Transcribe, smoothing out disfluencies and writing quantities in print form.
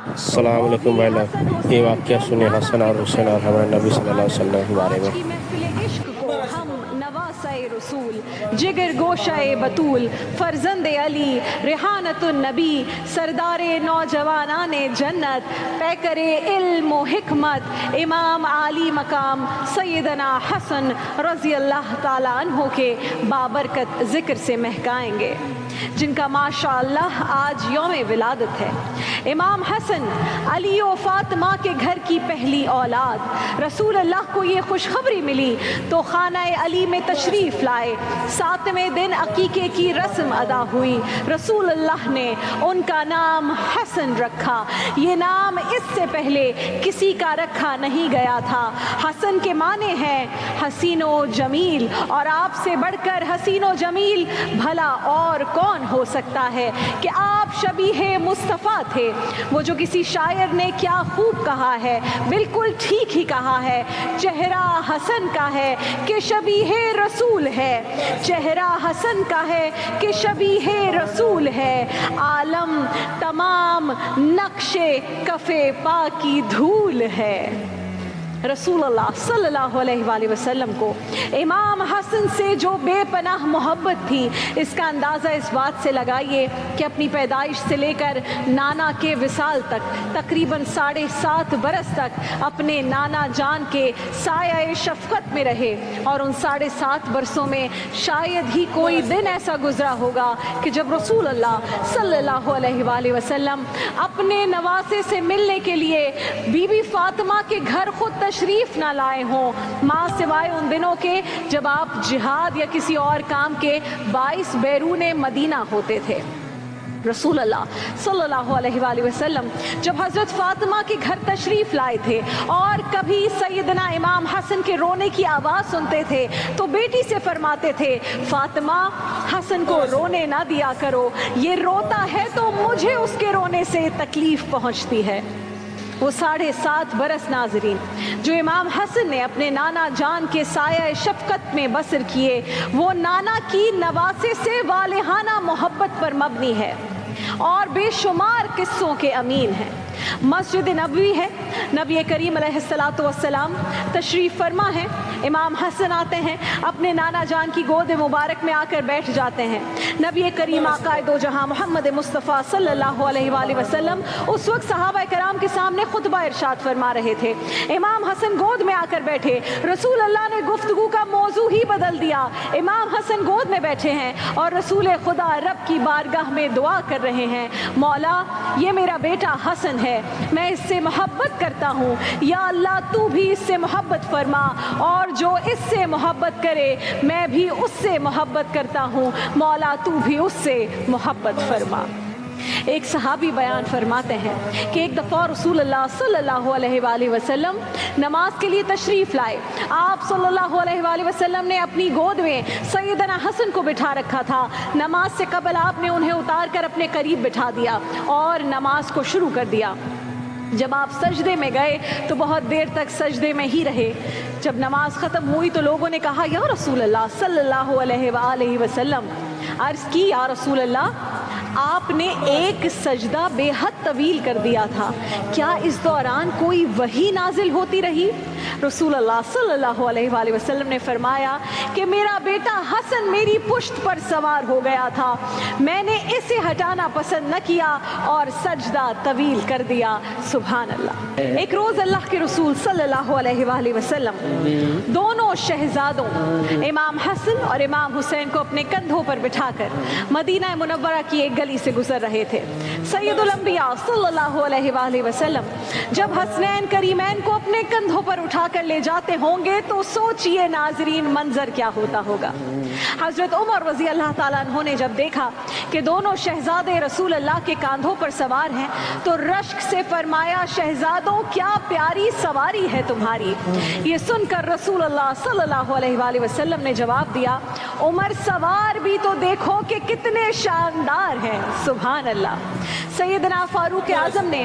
السلام علیکم بھائی لوگ، یہ واقعہ سنے حسن اور حسین اور ہمارے نبی صلی اللہ علیہ وسلم کے بارے میں۔ آج کی محفل عشق کو ہم نواسۂ رسول، جگر گوشۂ بطول، فرزند علی، ریحانت النبی، سردار نوجوانان جنت، پیکر علم و حکمت، امام عالی مقام سیدنا حسن رضی اللہ تعالیٰ عنہ کے بابرکت ذکر سے مہکائیں گے، جن کا ماشاء اللہ آج یوم ولادت ہے۔ امام حسن علی و فاطمہ کے گھر کی پہلی اولاد، رسول اللہ کو یہ خوشخبری ملی تو خانہ علی میں تشریف لائے۔ 7ویں دن عقیقے کی رسم ادا ہوئی، رسول اللہ نے ان کا نام حسن رکھا۔ یہ نام اس سے پہلے کسی کا رکھا نہیں گیا تھا۔ حسن کے معنی ہیں حسین و جمیل، اور آپ سے بڑھ کر حسین و جمیل بھلا اور کون ہو سکتا ہے کہ آپ شبیہ مصطفیٰ تھے۔ وہ جو کسی شاعر نے کیا خوب کہا ہے، بالکل ٹھیک ہی کہا ہے، چہرہ حسن کا ہے کہ شبیہ رسول ہے، چہرہ حسن کا ہے کہ شبیہ رسول ہے، عالم تمام نقش کف پا کی دھول ہے۔ رسول اللہ صلی اللہ علیہ وآلہ وسلم کو امام حسن سے جو بے پناہ محبت تھی، اس کا اندازہ اس بات سے لگائیے کہ اپنی پیدائش سے لے کر نانا کے وصال تک تقریباً 7.5 برس تک اپنے نانا جان کے سایہ شفقت میں رہے، اور ان 7.5 برسوں میں شاید ہی کوئی دن ایسا گزرا ہوگا کہ جب رسول اللہ صلی اللہ علیہ وآلہ وسلم اپنے نواسے سے ملنے کے لیے بی بی فاطمہ کے گھر خود تشریف نہ لائے ہوں، ماں سوائے ان دنوں کے جب آپ جہاد یا کسی اور کام کے باعث بیرون مدینہ ہوتے تھے۔ رسول اللہ صلی اللہ علیہ وآلہ وسلم جب حضرت فاطمہ کے گھر تشریف لائے تھے اور کبھی سیدنا امام حسن کے رونے کی آواز سنتے تھے تو بیٹی سے فرماتے تھے، فاطمہ حسن کو رونے نہ دیا کرو، یہ روتا ہے تو مجھے اس کے رونے سے تکلیف پہنچتی ہے۔ وہ 7.5 برس ناظرین جو امام حسن نے اپنے نانا جان کے سایہ شفقت میں بسر کیے، وہ نانا کی نواسے سے والہانہ محبت پر مبنی ہے اور بے شمار قصوں کے امین ہیں۔ مسجد نبوی ہے، نبی کریم علیہ السلام تشریف فرما ہے، امام حسن آتے ہیں، اپنے نانا جان کی گود مبارک میں آ کر بیٹھ جاتے ہیں۔ نبی کریم آقا دو جہاں محمد مصطفیٰ صلی اللہ علیہ وآلہ وسلم اس وقت صحابہ کرام کے سامنے خطبہ ارشاد فرما رہے تھے، امام حسن گود میں آ کر بیٹھے، رسول اللہ نے گفتگو کا موضوع ہی بدل دیا، امام حسن گود میں بیٹھے ہیں اور رسول خدا رب کی بارگاہ میں دعا کر رہے ہیں، مولا یہ میرا بیٹا حسن ہے، میں اس سے محبت کرتا ہوں، یا اللہ تو بھی اس سے محبت فرما، اور جو اس سے محبت کرے میں بھی اس سے محبت کرتا ہوں، مولا تو بھی اس سے محبت فرما۔ ایک صحابی بیان فرماتے ہیں کہ ایک دفعہ رسول اللہ صلی اللہ علیہ وآلہ وسلم نماز کے لیے تشریف لائے، آپ صلی اللہ علیہ وآلہ وسلم نے اپنی گود میں سیدنا حسن کو بٹھا رکھا تھا، نماز سے قبل آپ نے انہیں اتار کر اپنے قریب بٹھا دیا اور نماز کو شروع کر دیا۔ جب آپ سجدے میں گئے تو بہت دیر تک سجدے میں ہی رہے، جب نماز ختم ہوئی تو لوگوں نے کہا، یا رسول اللہ صلی اللہ علیہ وآلہ وسلم، عرض کی یا رسول اللہ آپ نے ایک سجدہ بے حد طویل کر دیا تھا، کیا اس دوران کوئی وحی نازل ہوتی رہی؟ رسول اللہ صلی اللہ علیہ وآلہ وسلم نے فرمایا کہ میرا بیٹا حسن میری پشت پر سوار ہو گیا تھا، میں نے اسے ہٹانا پسند نہ کیا اور سجدہ طویل کر دیا۔ سبحان اللہ۔ ایک روز اللہ کے رسول صلی اللہ علیہ وآلہ وسلم دونوں شہزادوں امام حسن اور امام حسین کو اپنے کندھوں پر بٹھا کر مدینہ منورہ کی ایک گلی سے گزر رہے تھے۔ سید الانبیاء صلی اللہ علیہ وآلہ وسلم جب حسنین کریمین کو اپنے کندھوں پر اٹھا کر لے جاتے ہوں گے تو سوچئے ناظرین منظر کیا ہوتا ہوگا۔ حضرت عمر رضی اللہ تعالیٰ عنہ نے جب دیکھا کہ دونوں شہزادے رسول اللہ کے کاندھوں پر سوار ہیں تو رشک سے فرمایا، شہزادوں کیا پیاری سواری ہے تمہاری۔ یہ سن کر رسول اللہ صلی اللہ علیہ وآلہ وسلم نے جواب دیا، عمر سوار بھی تو دیکھو کہ کتنے شاندار ہیں۔ سبحان اللہ۔ سیدنا فاروق اعظم نے